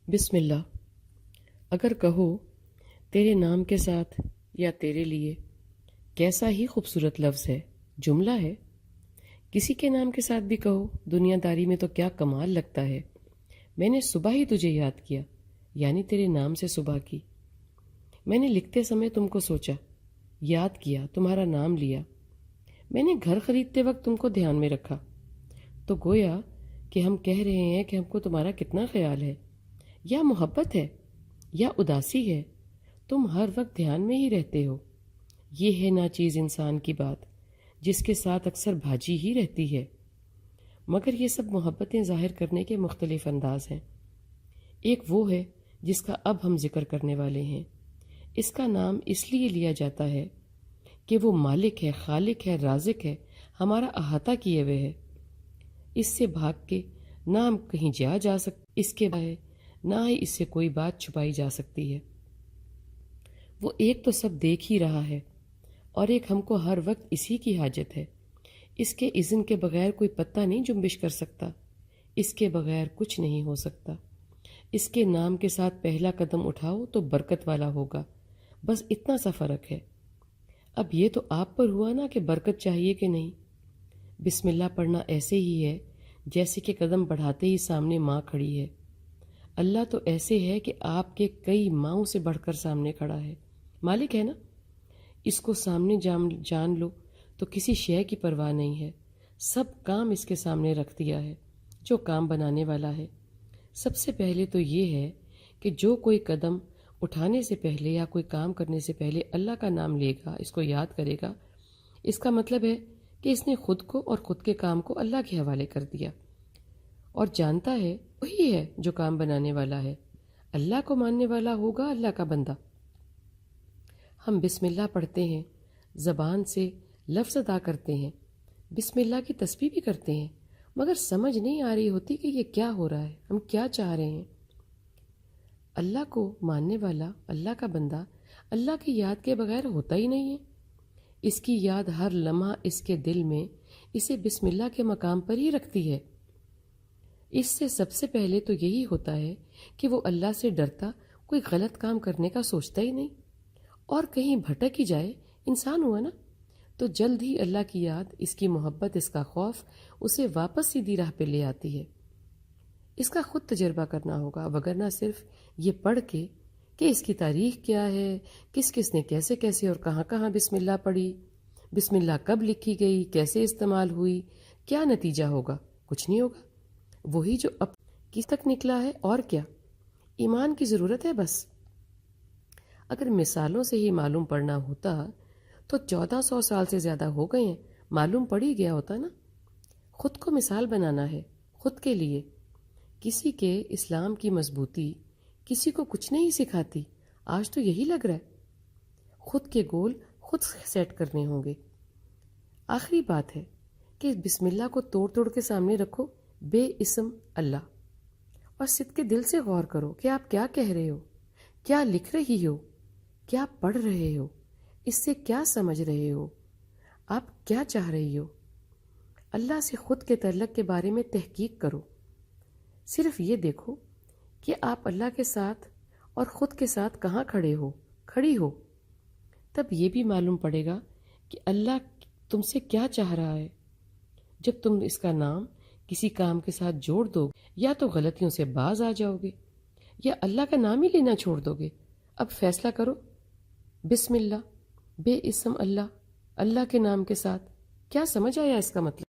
بسم اللہ. اگر کہو تیرے نام کے ساتھ یا تیرے لیے، کیسا ہی خوبصورت لفظ ہے، جملہ ہے. کسی کے نام کے ساتھ بھی کہو دنیا داری میں تو کیا کمال لگتا ہے. میں نے صبح ہی تجھے یاد کیا، یعنی تیرے نام سے صبح کی. میں نے لکھتے سمے تم کو سوچا، یاد کیا، تمہارا نام لیا. میں نے گھر خریدتے وقت تم کو دھیان میں رکھا. تو گویا کہ ہم کہہ رہے ہیں کہ ہم کو تمہارا کتنا خیال ہے، یا محبت ہے یا اداسی ہے. تم ہر وقت دھیان میں ہی رہتے ہو. یہ ہے ناچیز انسان کی بات، جس کے ساتھ اکثر بھاجی ہی رہتی ہے. مگر یہ سب محبتیں ظاہر کرنے کے مختلف انداز ہیں. ایک وہ ہے جس کا اب ہم ذکر کرنے والے ہیں. اس کا نام اس لیے لیا جاتا ہے کہ وہ مالک ہے، خالق ہے، رازق ہے، ہمارا احاطہ کیے ہوئے ہے. اس سے بھاگ کے نہ ہم کہیں جا سکتے، اس کے بائے نہ ہی اس سے کوئی بات چھپائی جا سکتی ہے. وہ ایک تو سب دیکھ ہی رہا ہے، اور ایک ہم کو ہر وقت اسی کی حاجت ہے. اس کے اذن کے بغیر کوئی پتہ نہیں جنبش کر سکتا، اس کے بغیر کچھ نہیں ہو سکتا. اس کے نام کے ساتھ پہلا قدم اٹھاؤ تو برکت والا ہوگا، بس اتنا سا فرق ہے. اب یہ تو آپ پر ہوا نا کہ برکت چاہیے کہ نہیں. بسم اللہ پڑھنا ایسے ہی ہے جیسے کہ قدم بڑھاتے ہی سامنے ماں کھڑی ہے. اللہ تو ایسے ہے کہ آپ کے کئی ماؤں سے بڑھ کر سامنے کھڑا ہے. مالک ہے نا. اس کو سامنے جان لو تو کسی شے کی پرواہ نہیں ہے. سب کام اس کے سامنے رکھ دیا ہے جو کام بنانے والا ہے. سب سے پہلے تو یہ ہے کہ جو کوئی قدم اٹھانے سے پہلے یا کوئی کام کرنے سے پہلے اللہ کا نام لے گا، اس کو یاد کرے گا، اس کا مطلب ہے کہ اس نے خود کو اور خود کے کام کو اللہ کے حوالے کر دیا، اور جانتا ہے وہی ہے جو کام بنانے والا ہے. اللہ کو ماننے والا ہوگا اللہ کا بندہ. ہم بسم اللہ پڑھتے ہیں، زبان سے لفظ ادا کرتے ہیں، بسم اللہ کی تسبیح بھی کرتے ہیں، مگر سمجھ نہیں آ رہی ہوتی کہ یہ کیا ہو رہا ہے، ہم کیا چاہ رہے ہیں. اللہ کو ماننے والا، اللہ کا بندہ، اللہ کی یاد کے بغیر ہوتا ہی نہیں ہے. اس کی یاد ہر لمحہ اس کے دل میں اسے بسم اللہ کے مقام پر ہی رکھتی ہے. اس سے سب سے پہلے تو یہی ہوتا ہے کہ وہ اللہ سے ڈرتا کوئی غلط کام کرنے کا سوچتا ہی نہیں، اور کہیں بھٹک ہی جائے، انسان ہوا نا، تو جلد ہی اللہ کی یاد، اس کی محبت، اس کا خوف اسے واپس سیدھی راہ پہ لے آتی ہے. اس کا خود تجربہ کرنا ہوگا، وگرنہ صرف یہ پڑھ کے کہ اس کی تاریخ کیا ہے، کس کس نے کیسے کیسے اور کہاں کہاں بسم اللہ پڑھی، بسم اللہ کب لکھی گئی، کیسے استعمال ہوئی، کیا نتیجہ ہوگا؟ کچھ نہیں ہوگا. وہی جو اب کس تک نکلا ہے. اور کیا ایمان کی ضرورت ہے بس. اگر مثالوں سے ہی معلوم پڑنا ہوتا تو 1400 سال سے زیادہ ہو گئے ہیں، معلوم پڑ ہی گیا ہوتا نا. خود کو مثال بنانا ہے، خود کے لیے. کسی کے اسلام کی مضبوطی کسی کو کچھ نہیں سکھاتی. آج تو یہی لگ رہا ہے. خود کے گول خود سیٹ کرنے ہوں گے. آخری بات ہے کہ بسم اللہ کو توڑ توڑ کے سامنے رکھو، بے اسم اللہ، اور صدق کے دل سے غور کرو کہ آپ کیا کہہ رہے ہو، کیا لکھ رہی ہو، کیا پڑھ رہے ہو، اس سے کیا سمجھ رہے ہو، آپ کیا چاہ رہی ہو. اللہ سے خود کے تعلق کے بارے میں تحقیق کرو. صرف یہ دیکھو کہ آپ اللہ کے ساتھ اور خود کے ساتھ کہاں کھڑی ہو. تب یہ بھی معلوم پڑے گا کہ اللہ تم سے کیا چاہ رہا ہے. جب تم اس کا نام کسی کام کے ساتھ جوڑ دو، یا تو غلطیوں سے باز آ جاؤ گے یا اللہ کا نام ہی لینا چھوڑ دو گے. اب فیصلہ کرو. بسم اللہ، بے اسم اللہ، اللہ کے نام کے ساتھ. کیا سمجھ آیا اس کا مطلب؟